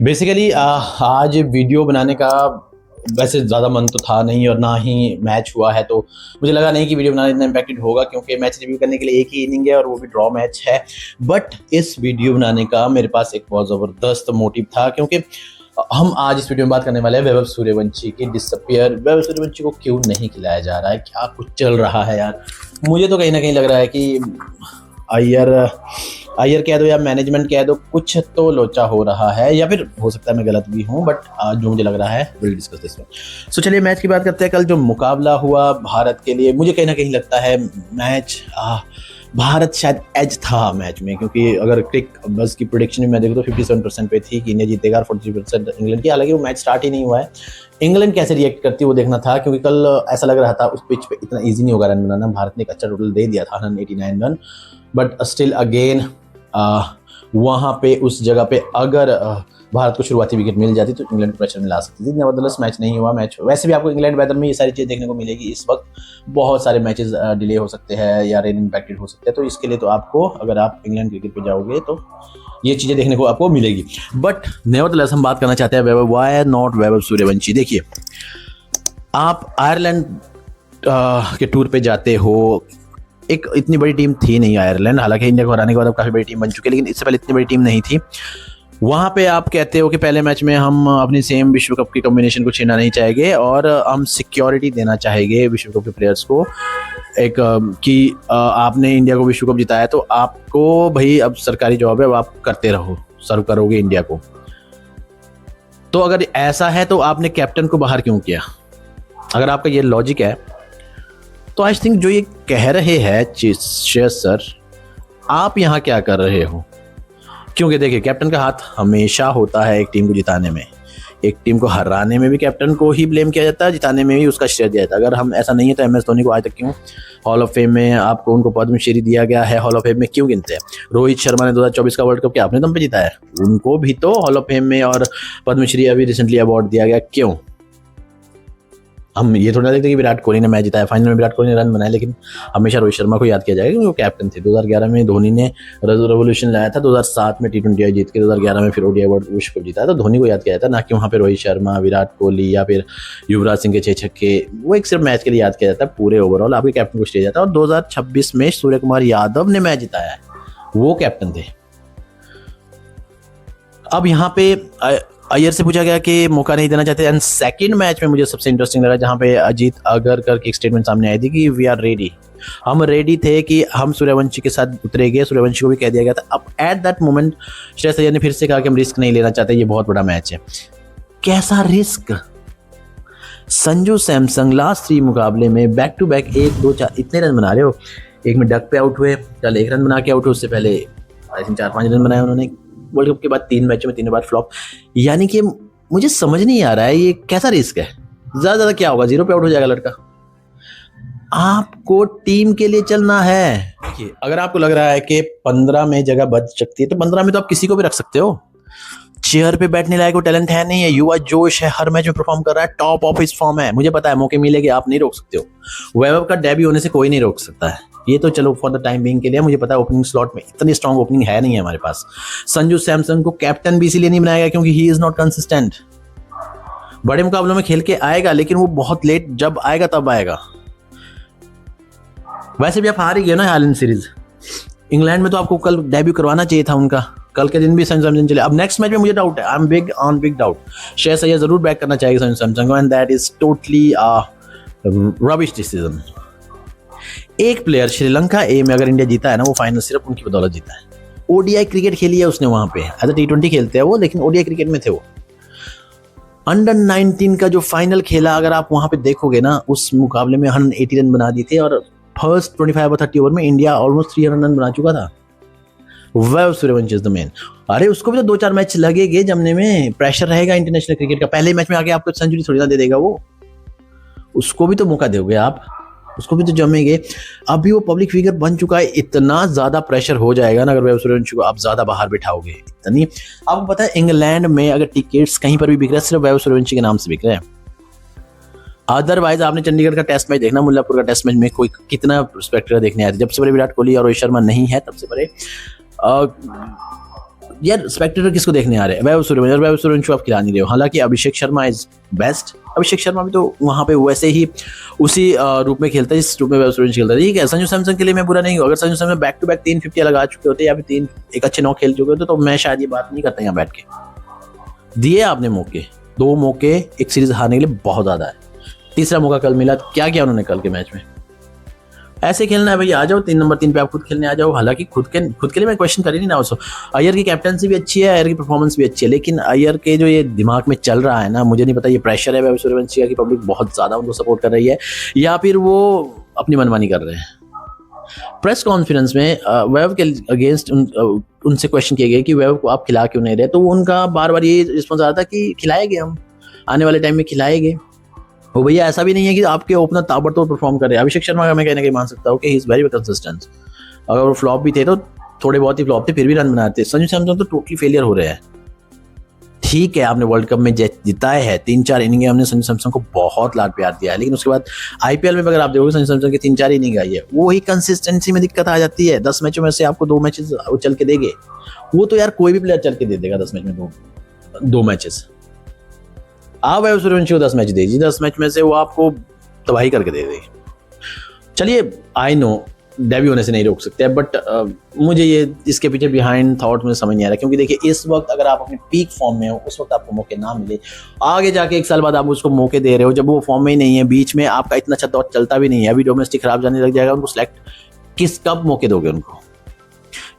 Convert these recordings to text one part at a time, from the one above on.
Basically आज video बनाने का वैसे ज़्यादा मन तो था नहीं और ना ही मैच हुआ है, तो मुझे लगा नहीं कि वीडियो बनाना इतना इम्पैक्टेड होगा क्योंकि मैच रिव्यू करने के लिए एक ही इनिंग है और वो भी ड्रॉ मैच है। बट इस वीडियो बनाने का मेरे पास एक बहुत ज़बरदस्त मोटिव था क्योंकि हम आज इस वीडियो में बात करने वाले हैं वैभव सूर्यवंशी की डिसअपियर। वैभव सूर्यवंशी को क्यों नहीं खिलाया जा रहा है, क्या कुछ चल रहा है यार। मुझे तो कहीं ना कहीं लग रहा है कि अय्यर कह दो या मैनेजमेंट कह दो, कुछ तो लोचा हो रहा है, या फिर हो सकता है मैं गलत भी हूँ, बट जो मुझे लग रहा है विल डिस्कस दिस वन। सो चलिए मैच की बात करते हैं। कल जो मुकाबला हुआ भारत के लिए, मुझे कहीं ना कहीं लगता है मैच भारत शायद एज था मैच में, क्योंकि अगर क्रिक बस की प्रेडिक्शन मैं देखूँ तो 57% पे थी कि इंडिया जीतेगा और 43% इंग्लैंड की। हालांकि वो मैच स्टार्ट ही नहीं हुआ है, इंग्लैंड कैसे रिएक्ट करती है वो देखना था, क्योंकि कल ऐसा लग रहा था उस पिच पे इतना इजी नहीं होगा रन बनाना। भारत ने एक अच्छा टोटल दे दिया था 189 रन, बट स्टिल अगेन वहाँ पे उस जगह पे अगर भारत को शुरुआती विकेट मिल जाती तो इंग्लैंड को प्रेशर में ला सकती थी। नेवरदलेस मैच नहीं हुआ। मैच वैसे भी आपको इंग्लैंड वेदर में ये सारी चीज़ देखने को मिलेगी। इस वक्त बहुत सारे मैचेस डिले हो सकते हैं या रेन इम्पैक्टेड हो सकते हैं, तो इसके लिए तो आपको, अगर आप इंग्लैंड क्रिकेट पे जाओगे तो ये चीज़ें देखने को आपको मिलेगी। बट नेवरदलेस हम बात करना चाहते हैं वैभव, व्हाई नॉट वैभव सूर्यवंशी। देखिए, आप आयरलैंड के टूर पे जाते हो, एक इतनी बड़ी टीम थी नहीं आयरलैंड, हालांकि इंडिया को हराने के बाद अब काफ़ी बड़ी टीम बन चुकी है, लेकिन इससे पहले इतनी बड़ी टीम नहीं थी। वहाँ पे आप कहते हो कि पहले मैच में हम अपनी सेम विश्व कप की कॉम्बिनेशन को छीनना नहीं चाहेंगे और हम सिक्योरिटी देना चाहेंगे विश्व कप के प्लेयर्स को, एक कि आपने इंडिया को विश्व कप जिताया तो आपको भाई अब सरकारी जॉब है, अब आप करते रहो, सर्व करोगे इंडिया को। तो अगर ऐसा है तो आपने कैप्टन को बाहर क्यों किया? अगर आपका ये लॉजिक है तो आई थिंक जो ये कह रहे हैं श्रेयस सर, आप यहाँ क्या कर रहे हो? क्योंकि देखिए, कैप्टन का हाथ हमेशा होता है एक टीम को जिताने में। एक टीम को हराने में भी कैप्टन को ही ब्लेम किया जाता है, जिताने में भी उसका श्रेय दिया जाता है। अगर हम ऐसा नहीं है तो MS धोनी को आज तक क्यों हॉल ऑफ फेम में, आपको उनको पद्मश्री दिया गया है, हॉल ऑफ फेम में क्यों गिनते हैं? रोहित शर्मा ने 2024 का वर्ल्ड कप क्या अपने दम पे जीता है? उनको भी तो हॉल ऑफ फेम में और पद्मश्री अभी रिसेंटली अवार्ड दिया गया, क्यों? हम ये थोड़ा देखते कि विराट कोहली ने मैच जिताया, फाइनल में विराट कोहली ने रन बनाए, लेकिन हमेशा रोहित शर्मा को याद किया जाएगा क्योंकि वो कैप्टन थे। 2011 में धोनी ने रेवोल्यूशन लाया था, 2007 में T20 जीत के 2011 में फिर ODI वर्ल्ड विश्व कप जीता, तो धोनी को याद किया जाता है, ना कि वहाँ पे रोहित शर्मा, विराट कोहली या फिर युवराज सिंह के 6 छक्के। वो एक सिर्फ मैच के लिए याद किया जाता है, पूरे ओवरऑल आपके कैप्टन को श्रेय जाता है। और 2026 में सूर्य कुमार यादव ने मैच जिताया है, वो कैप्टन थे। अब यहाँ पे अय्यर से पूछा गया कि मौका नहीं देना चाहते। एंड सेकंड मैच में मुझे सबसे इंटरेस्टिंग लगा जहां पे अजीत अगरकर की एक स्टेटमेंट सामने आई थी कि वी आर रेडी, हम रेडी थे कि हम सूर्यवंशी के साथ उतरेंगे। सूर्यवंशी को भी कह दिया गया था। अब at that moment Shreyas Iyer ने फिर से कहा कि हम रिस्क नहीं लेना चाहते, ये बहुत बड़ा मैच है। कैसा रिस्क? संजू सैमसन लास्ट 3 मुकाबले में बैक टू बैक 1, 2, 4 इतने रन बना रहे हो। एक में डक पे आउट हुए, कल 1 रन बना के आउट हुए, उससे पहले आई थिंक 4-5 रन बनाए उन्होंने वर्ल्ड कप के बाद 3 मैचों में 3 बार फ्लॉप। यानी कि मुझे समझ नहीं आ रहा है ये कैसा रिस्क है। ज्यादा क्या होगा, 0 पे आउट हो जाएगा लड़का। आपको टीम के लिए चलना है। देखिए, अगर आपको लग रहा है कि 15 में जगह बच सकती है तो 15 में तो आप किसी को भी रख सकते हो। चेयर पे बैठने लायक वो टैलेंट है नहीं है, युवा जोश है, हर मैच में परफॉर्म कर रहा है, टॉप ऑफ हिज फॉर्म है। मुझे पता है मौके मिलेंगे, आप नहीं रोक सकते हो। वैभव का डेब्यू होने से कोई नहीं रोक सकता है, ये तो चलो फॉर द टाइम बिंग के लिए। मुझे पता है ओपनिंग स्लॉट में इतनी स्ट्रांग ओपनिंग है नहीं है हमारे पास। संजू सैमसन को कैप्टन भी इसीलिए नहीं बनाया गया क्योंकि ही इज नॉट कंसिस्टेंट। बड़े मुकाबलों में खेल के आएगा, लेकिन वो बहुत लेट, जब आएगा तब आएगा। वैसे भी आप हार ही गए ना आयरलैंड सीरीज। इंग्लैंड में तो आपको कल डेब्यू करवाना चाहिए था उनका, कल के दिन भी संजू सैमसन चले। अब नेक्स्ट मैच में मुझे डाउट है, I am big doubt. Shreyas Iyer जरूर बैक करना चाहेगा संजू सैमसन को, and that is totally rubbish decision. एक प्लेयर श्रीलंका ए में अगर इंडिया जीता है ना, वो फाइनल सिर्फ उनकी बदौलत जीता है। ODI क्रिकेट खेली है उसने वहां पे, एज T20 खेलते हैं वो, लेकिन ODI क्रिकेट में थे वो। अंडर 19 का जो फाइनल खेला, अगर आप वहां पे देखोगे ना, उस मुकाबले में 180 रन बना दिए थे और फर्स्ट 25 और 30 ओवर में इंडिया ऑलमोस्ट 300 रन बना चुका था। Vaibhav Suryavanshi is the man. अरे उसको भी तो 2-4 मैच लगेंगे जमने में, प्रेशर रहेगा इंटरनेशनल क्रिकेट का। पहले मैच में आके आपको सेंचुरी थोड़ी ना दे देगा वो, उसको भी तो मौका दोगे आप, उसको भी तो जमेंगे। अभी वो पब्लिक फिगर बन चुका है, इतना ज्यादा प्रेशर हो जाएगा ना अगर वैभव सूर्यवंशी को आप ज्यादा बाहर बिठाओगे। इतनी आपको पता है इंग्लैंड में अगर टिकट्स कहीं पर भी बिक रहे हैं, सिर्फ वैभव सूर्यवंशी के नाम से बिक रहे हैं। अदरवाइज आपने चंडीगढ़ का टेस्ट मैच देखना, मुल्लापुर का टेस्ट मैच में कोई कितना स्पेक्टर देखने आए थे। जब से बड़े विराट कोहली और रोहित शर्मा नहीं है, तब से बड़े यार स्पेक्टेटर किसको देखने आ रहे हैं? वैभव सूर्यवंशी, और वैभव सूर्यवंशी आप खिला नहीं रहे हो। हालांकि अभिषेक शर्मा इज बेस्ट, अभिषेक शर्मा भी तो वहां पे वैसे ही उसी रूप में खेलता है जिस रूप में वैभव सूर्यवंशी खेलता है। ठीक है, संजू सैमसन के लिए मैं बुरा नहीं हूँ, अगर Sanju Samson back to back 350 लगा चुके होते या फिर एक अच्छे 9 खेल चुके होते तो मैं शायद ये बात नहीं करता यहाँ बैठ के। दिए आपने मौके, 2 मौके एक सीरीज हारने के लिए बहुत ज्यादा है, तीसरा मौका कल मिला, क्या किया उन्होंने कल के मैच में? ऐसे खेलना है भैया, आ जाओ 3 नंबर 3 पे आप खुद खेलने आ जाओ। हालांकि खुद के लिए मैं क्वेश्चन कर ही नहीं रहा हूँ। अय्यर की कैप्टनसी भी अच्छी है, अय्यर की परफॉर्मेंस भी अच्छी है, लेकिन अय्यर के जो ये दिमाग में चल रहा है ना, मुझे नहीं पता ये प्रेशर है वैभव सूर्यवंशी का कि पब्लिक बहुत ज्यादा उनको सपोर्ट कर रही है या फिर वो अपनी मनमानी कर रहे हैं। प्रेस कॉन्फ्रेंस में वैभव के अगेंस्ट उनसे क्वेश्चन किए गए कि वैभव को आप खिला क्यों नहीं रहे, तो उनका बार बार ये रिस्पॉन्स आ रहा था कि खिलाएंगे, हम आने वाले टाइम में खिलाएंगे। वो भैया ऐसा भी नहीं है कि आपके ओपनर ताबड़तोड़ परफॉर्म कर रहे हैं। अभिषेक शर्मा का मैं कहने ना कहीं मान सकता हूँ कि ही इज वेरी कंसिस्टेंट। अगर वो फ्लॉप भी थे तो थोड़े बहुत ही फ्लॉप थे, फिर भी रन बनाते। संजू सैमसन तो टोटली फेलियर हो रहे हैं। ठीक है, आपने वर्ल्ड कप में जिताए हैं, 3-4 इनिंग हमने संजू सैमसन को बहुत लाड प्यार दिया है, लेकिन उसके बाद आईपीएल में अगर आप देखोगे संजू सैमसन की 3-4 इनिंग आई है, वो ही कंसिस्टेंसी में दिक्कत आ जाती है। 10 मैचों में से आपको 2 मैचेस चल के देंगे, वो तो यार कोई भी प्लेयर चल के दे देगा 10 मैच में 2 मैचेस। आप वैभव सूर्यवंशी को 10 मैच दीजिए, 10 मैच में से वो आपको तबाही करके दे देगी। चलिए, आई नो डेब्यू होने से नहीं रोक सकते, बट मुझे ये इसके पीछे बिहाइंड थॉट मुझे समझ नहीं आ रहा, क्योंकि देखिए इस वक्त अगर आप अपने पीक फॉर्म में हो, उस वक्त आपको मौके ना मिले, आगे जाके 1 साल बाद आप उसको मौके दे रहे हो जब वो फॉर्म में ही नहीं है, बीच में आपका इतना अच्छा दौर चलता भी नहीं है, अभी डोमेस्टिक खराब जाने लग जाएगा, उनको सिलेक्ट कब मौके दोगे उनको?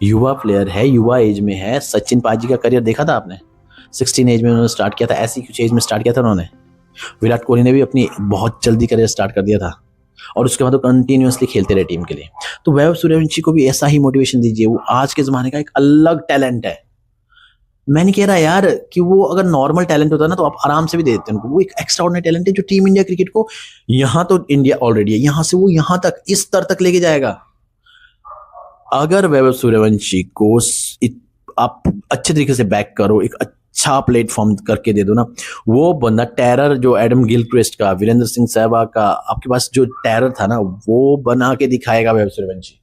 युवा प्लेयर है, युवा एज में है। सचिन पाजी का करियर देखा था आपने, 16 एज में उन्होंने स्टार्ट किया था, ऐसी कुछ एज में स्टार्ट किया था उन्होंने। विराट कोहली ने भी अपनी बहुत जल्दी करियर स्टार्ट कर दिया था और उसके बाद वो कंटिन्यूअसली खेलते रहे टीम के लिए। तो वैभव सूर्यवंशी को भी ऐसा ही मोटिवेशन दीजिए, वो आज के जमाने का एक अलग टैलेंट है। मैं नहीं कह रहा यार कि वो अगर नॉर्मल टैलेंट होता ना तो आप आराम से भी दे देते उनको, वो एक एक्स्ट्रा ऑर्डिनरी टैलेंट है जो टीम इंडिया क्रिकेट को, यहाँ तो इंडिया ऑलरेडी है, यहाँ से वो यहाँ तक इस स्तर तक लेके जाएगा। अगर वैभव सूर्यवंशी को आप अच्छे तरीके से बैक करो, एक अच्छा प्लेटफॉर्म करके दे दो ना, वो बंदा टेरर जो एडम गिलक्रिस्ट का, वीरेंद्र सिंह सहवाग का आपके पास जो टेरर था ना, वो बना के दिखाएगा वैभव सूर्यवंशी।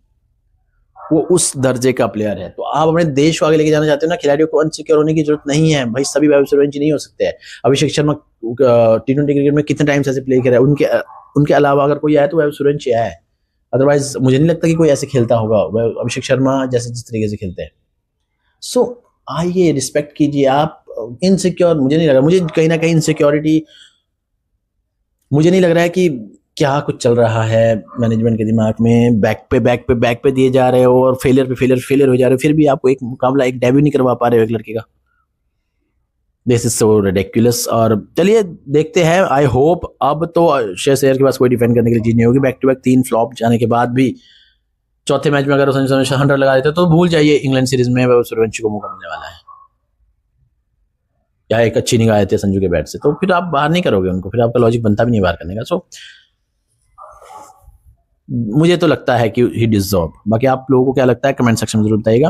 वो उस दर्जे का प्लेयर है। तो आप अपने देश को आगे लेके जाना चाहते हो ना, खिलाड़ियों को अनसिक्योर होने की जरूरत नहीं है भाई, सभी वैभव सूर्यवंशी नहीं हो सकते हैं। अभिषेक शर्मा T20 क्रिकेट में कितने टाइम से ऐसे प्ले करे, उनके अलावा अगर कोई आया तो वैभव सूर्यवंशी आया है, अदरवाइज मुझे नहीं लगता कि कोई ऐसे खेलता होगा अभिषेक शर्मा जैसे जिस तरीके से खेलते हैं। सो आइए, रिस्पेक्ट कीजिए। आप इनसिक्योर मुझे नहीं लग रहा, मुझे कहीं ना कहीं इनसिक्योरिटी, मुझे नहीं लग रहा है कि क्या कुछ चल रहा है मैनेजमेंट के दिमाग में। बैक पे दिए जा रहे हो और फेलियर हो जा रहे हो, फिर भी आपको एक मुकाबला, एक डेब्यू नहीं करवा पा रहे हो एक लड़के का। This is so ridiculous. और चलिए देखते हैं, आई होप अब तो श्रेयस अय्यर के पास कोई डिफेंड करने के लिए चीज नहीं होगी। बैक टू बैक 3 फ्लॉप जाने के बाद भी चौथे मैच में अगर 100 लगा देते तो भूल जाइए, इंग्लैंड सीरीज में सूर्यवंशी को मौका मिलने वाला है, या एक अच्छी निगाह आती है संजू के बैट से, तो फिर आप बाहर नहीं करोगे उनको, फिर आपका लॉजिक बनता भी नहीं बाहर करने का। सो मुझे तो लगता है कि ही डिजर्व। बाकी आप लोगों को क्या लगता है कमेंट सेक्शन में जरूर बताइएगा।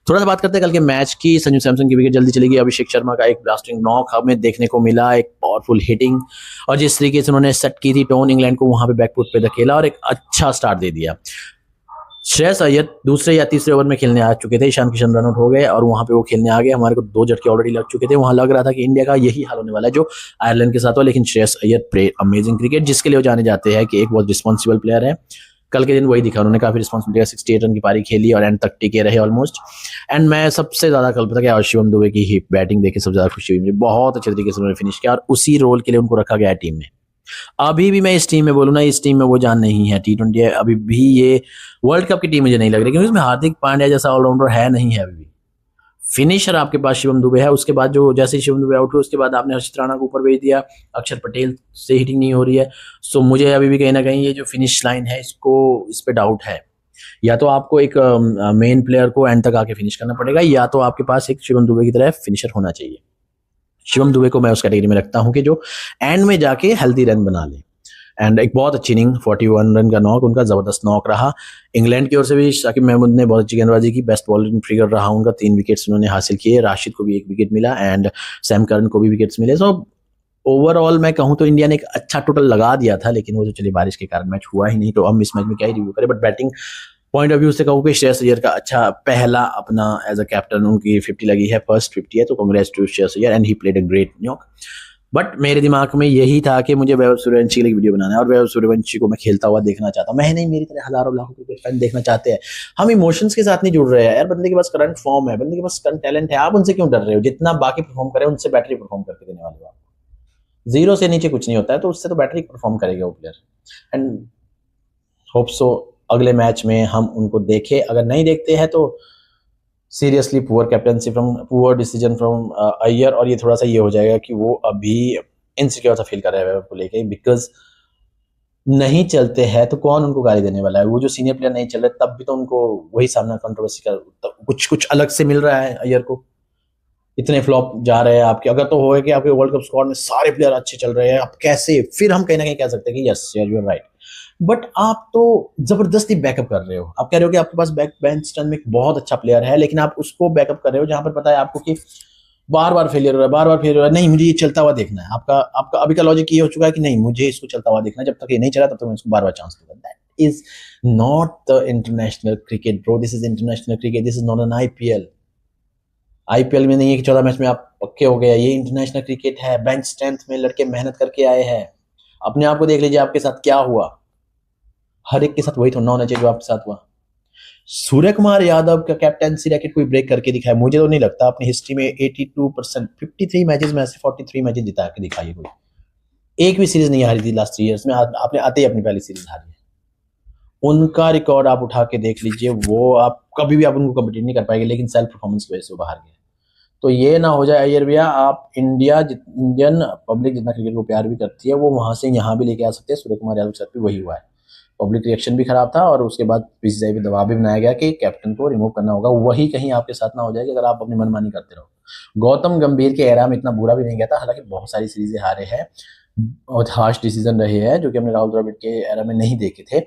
थोड़ा सा बात करते हैं कल के मैच की। संजू सैमसन की विकेट जल्दी चली गई, अभिषेक शर्मा का एक ब्लास्टिंग नॉक हमें देखने को मिला, एक पावरफुल हिटिंग, और जिस तरीके से उन्होंने सेट की थी टोन इंग्लैंड को, वहां पे बैकफुट पे धकेला और एक अच्छा स्टार्ट दे दिया। श्रेयस अय्यर दूसरे या तीसरे ओवर में खेलने आ चुके थे, ईशान किशन रन आउट हो गए और वहां पे वो खेलने आ गए। हमारे को 2 झटके ऑलरेडी लग चुके थे, वहां लग रहा था कि इंडिया का यही हाल होने वाला है जो आयरलैंड के साथ हुआ, लेकिन Shreyas Iyer play amazing cricket, जिसके लिए वो जाने जाते हैं कि एक बहुत रिस्पॉन्सिबल प्लेयर है। कल के दिन वही दिखा, उन्होंने काफी रिस्पॉन्सिबिलिटी, 68 रन की पारी खेली और एंड तक टिके रहे ऑलमोस्ट। एंड मैं सबसे ज्यादा कल पता क्या, शिवम दुबे की ही बैटिंग देख के सबसे ज्यादा खुशी हुई मुझे, बहुत अच्छे तरीके से उन्होंने फिनिश किया और उसी रोल के लिए उनको रखा गया है टीम में। अभी भी मैं इस टीम में बोलूँ ना, इस टीम में वो जान नहीं है। T20 है, अभी भी ये वर्ल्ड कप की टीम मुझे नहीं लग रही, क्योंकि इसमें हार्दिक पांड्या जैसा ऑलराउंडर है नहीं है अभी भी। फिनिशर आपके पास शिवम दुबे है, उसके बाद जो जैसे शिवम दुबे आउट हुए उसके बाद आपने हर्षित राणा को ऊपर भेज दिया, अक्षर पटेल से हिटिंग नहीं हो रही है। सो मुझे अभी भी कहीं ना कहीं ये जो फिनिश लाइन है इस पे डाउट है। या तो आपको एक मेन प्लेयर को एंड तक आके फिनिश करना पड़ेगा, या तो आपके पास एक शिवम दुबे की तरह फिनिशर होना चाहिए। शिवम दुबे को मैं उस कैटेगरी में रखता हूं कि जो एंड में जाके हेल्दी रन बना ले। एंड एक बहुत अच्छी इनिंग, 41 रन का नॉक, उनका जबरदस्त नॉक रहा। इंग्लैंड की ओर से भी शाकिब महमूद ने बहुत अच्छी गेंदबाजी की, बेस्ट बॉलिंग फिगर रहा उनका, 3 विकेट्स उन्होंने हासिल किए। राशिद को भी 1 विकेट मिला एंड सैम करन को भी विकेट्स मिले। सो ओवरऑल मैं कहूं तो इंडिया ने एक अच्छा टोटल लगा दिया था, लेकिन वो जो चलिए बारिश के कारण मैच हुआ ही नहीं, तो हम इस मैच में क्या ही रिव्यू करें। But batting point of view से कहूँ कि श्रेयस अय्यर का अच्छा पहला अपना एज अ कैप्टन उनकी 50 लगी है, फर्स्ट 50 है, तो congrats to Shreyas Iyer and he played a great knock. But मेरे दिमाग में यही था कि मुझे वैभव सूर्यवंशी के लिए वीडियो बनाना है और वैभव सूर्यवंशी को मैं खेलता हुआ देखना चाहता हूँ। मैं नहीं, मेरी तरह हजारों लाखों क्रिकेट फैन देखना चाहते हैं। हम इमोशंस के साथ नहीं जुड़ रहे हैं यार। बंदे के पास करंट फॉर्म है, बंदे के पास करंट टैलेंट है, आप उनसे क्यों डर रहे हो? जितना बाकी परफॉर्म करे उनसे बैटरी परफॉर्म करके देने वाले हो आप। जीरो से नीचे कुछ नहीं होता है, तो उससे तो बैटरी परफॉर्म करेगा वो प्लेयर। एंड होप सो अगले मैच में हम उनको देखें। अगर नहीं देखते हैं तो seriously poor captaincy from, poor decision from Iyer. और ये थोड़ा सा ये हो जाएगा कि वो अभी इनसिक्योर सा फील कर रहे हैं को लेके, बिकॉज नहीं चलते हैं तो कौन उनको गाली देने वाला है? वो जो सीनियर प्लेयर नहीं चल रहे तब भी तो उनको वही सामना कंट्रोवर्सी का कुछ अलग से मिल रहा है अय्यर को। इतने फ्लॉप जा रहे हैं आपके, अगर तो होए कि आपके वर्ल्ड कप स्क्वाड में सारे प्लेयर अच्छे चल रहे हैं, आप कैसे फिर हम कहीं ना कहीं कह सकते हैं कि yes you are right. But आप तो जबरदस्ती बैकअप कर रहे हो। आप कह रहे हो कि आपके पास बैक बेंच स्टैंड में एक बहुत अच्छा प्लेयर है, लेकिन आप उसको बैकअप कर रहे हो जहां पर पता है आपको कि बार बार फेलियर हो रहा है, बार बार फेलियर हो रहा है। नहीं, मुझे ये चलता हुआ देखना है। आपका आपका अभी का लॉजिक ये हो चुका है कि नहीं, मुझे इसको चलता हुआ देखना है, जब तक ये नहीं चला तब तक मैं इसको बार बार चांस दूंगा। That is not the international cricket bro, this is international cricket, this is not an IPL. IPL में नहीं है कि 14 मैच में आप पक्के हो गए। ये इंटरनेशनल क्रिकेट है, बेंच स्ट्रेंथ में लड़के मेहनत करके आए हैं। अपने आप को देख लीजिए आपके साथ क्या हुआ। हर एक के साथ वही थोड़ा होना चाहिए जो आपके साथ हुआ। सूर्य कुमार यादव का कैप्टेंसी रैकेट कोई ब्रेक करके दिखाया? मुझे तो नहीं लगता। अपनी हिस्ट्री में 82%, 53 मैचेस में से 43 मैचेस जिता के दिखाई कोई। एक भी सीरीज नहीं हारी थी लास्ट 3 ईयर्स में। आपने आते ही अपनी पहली सीरीज हारी है। उनका रिकॉर्ड आप उठा के देख लीजिए, वो आप कभी भी आप उनको कम्पिटिट नहीं कर पाएंगे, लेकिन सेल्फ परफॉर्मेंस की वजह से वो बाहर गए। तो ये ना हो जाए अय्यर भैया, आप इंडियन पब्लिक जितना क्रिकेट को प्यार भी करती है वो वहां से यहाँ भी लेके आ सकते हैं। सूर्य कुमार यादव के साथ भी वही हुआ है। पब्लिक रिएक्शन भी खराब था और उसके बाद बीसीसीआई पे दबाव भी बनाया गया कि कैप्टन को रिमूव करना होगा। वही कहीं आपके साथ ना हो जाएगी अगर आप अपनी मनमानी करते रहो। गौतम गंभीर के एरा में इतना बुरा भी नहीं गया था, हालांकि बहुत सारी सीरीजें हारे हैं और हार्श डिसीजन रहे हैं जो कि हमने राहुल द्रविड़ के एरा में नहीं देखे थे।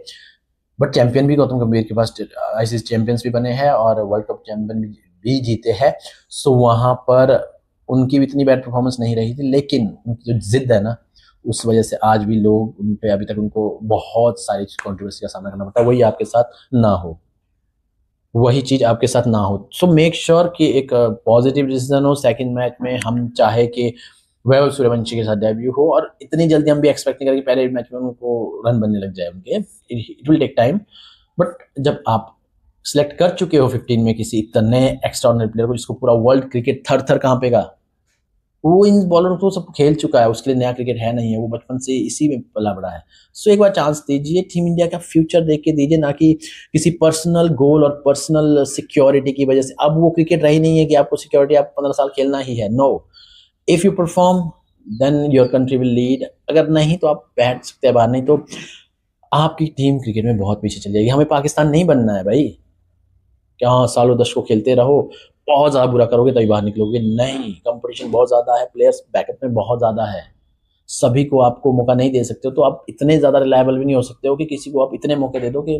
बट चैंपियन भी गौतम गंभीर के पास आईसीसी चैंपियंस भी बने हैं और वर्ल्ड कप चैंपियन भी जीते हैं। सो वहां पर उनकी भी इतनी बैड परफॉर्मेंस नहीं रही थी, लेकिन उनकी जो जिद है ना, उस वजह से आज भी लोग उन पे अभी तक उनको बहुत सारी कंट्रोवर्सी का सामना करना पड़ता है। वही आपके साथ ना हो, वही चीज आपके साथ ना हो। सो मेक श्योर कि एक पॉजिटिव डिसीजन हो। सेकंड मैच में हम चाहे कि वैभव सूर्यवंशी के साथ डेब्यू हो, और इतनी जल्दी हम भी एक्सपेक्ट नहीं करें कि पहले मैच में उनको रन बनने लग जाए उनके। It will take time. But जब आप सिलेक्ट कर चुके हो 15 में किसी इतने एक्स्ट्राऑर्डिनरी प्लेयर को जिसको पूरा वर्ल्ड क्रिकेट थर थर कांपेगा, वो इन बॉलर को सब खेल चुका है, उसके लिए नया क्रिकेट है नहीं है, वो बचपन से इसी में पला बड़ा है। सो एक बार चांस दीजिए, टीम इंडिया का फ्यूचर देख के दीजिए, ना कि किसी पर्सनल गोल और पर्सनल सिक्योरिटी की वजह से। अब वो क्रिकेट रही नहीं है कि आपको सिक्योरिटी आप 15 साल खेलना ही है। No, if you perform then your country will lead. अगर नहीं तो आप बैठ सकते हैं बाहर, नहीं तो आपकी टीम क्रिकेट में बहुत पीछे चल जाएगी। हमें पाकिस्तान नहीं बनना है भाई, क्या हाँ सालों दशकों खेलते रहो, बहुत ज्यादा बुरा करोगे तभी बाहर निकलोगे। नहीं, कंपटीशन बहुत ज्यादा है, प्लेयर्स बैकअप में बहुत ज्यादा है, सभी को आपको मौका नहीं दे सकते हो। तो आप इतने ज्यादा रिलायबल भी नहीं हो सकते हो कि किसी को आप इतने मौके दे दो कि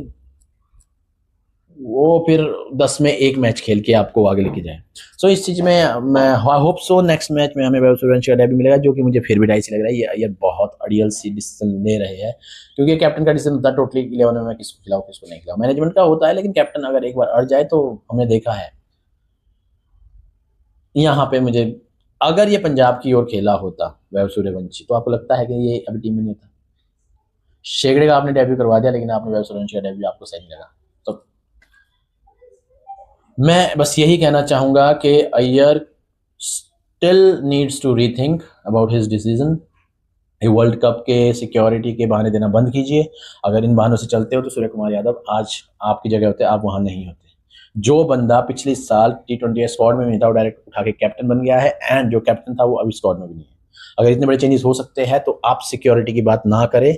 वो फिर 10 में 1 मैच खेल के आपको आगे लेके जाए। सो इस चीज में मैं होप सो नेक्स्ट मैच में हमें वैभव सूर्यवंशी का डेब्यू मिलेगा, जो कि मुझे फिर भी डाइसी लग रहा है। ये बहुत अड़ियल सी डिसीजन ले रहे हैं, क्योंकि कैप्टन का डिसीजन होता है टोटली 11 में मैं किसको खिलाऊं किसको नहीं खिलाऊं। मैनेजमेंट का होता है, लेकिन कैप्टन अगर एक बार अड़ जाए तो हमने देखा है। यहाँ पे मुझे, अगर ये पंजाब की ओर खेला होता वैभव सूर्यवंशी, तो आपको लगता है कि ये अभी टीम में नहीं होता? शेगड़े का आपने डेब्यू करवा दिया, लेकिन आपने वैभव सूर्यवंशी का डेब्यू आपको सही नहीं लगा। तो मैं बस यही कहना चाहूंगा कि Iyer still needs to rethink about his decision. ये वर्ल्ड कप के सिक्योरिटी के बहाने देना बंद कीजिए। अगर इन बहानों से चलते हो तो सूर्य कुमार यादव आज आपकी जगह होते, आप वहां नहीं होते। जो बंदा पिछले साल T20 स्क्वाड में नहीं था वो डायरेक्ट उठा के कैप्टन बन गया है, एंड जो कैप्टन था वो अभी स्क्वाड में भी नहीं है। अगर इतने बड़े चेंजेस हो सकते हैं तो आप सिक्योरिटी की बात ना करें,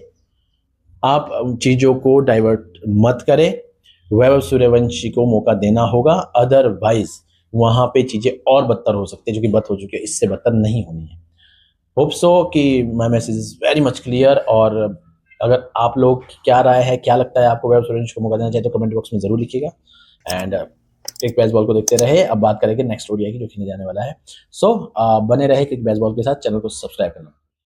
आप चीजों को डाइवर्ट मत करें। वैभव सूर्यवंशी को मौका देना होगा, अदरवाइज वहां पे चीजें और बदतर हो सकती है, जो कि बद हो चुकी है, इससे बदतर नहीं होनी है। होप सो कि my message is very much clear. और अगर आप लोग क्या राय है, क्या लगता है आपको वैभव सूर्यवंशी को मौका देना चाहिए, तो कमेंट बॉक्स में जरूर लिखिएगा। एंड क्रिक बेसबॉल को देखते रहे। अब बात करेंगे नेक्स्ट ओडीआई की जो खेलने जाने वाला है। सो बने रहे क्रिक बेसबॉल के साथ, चैनल को सब्सक्राइब करना।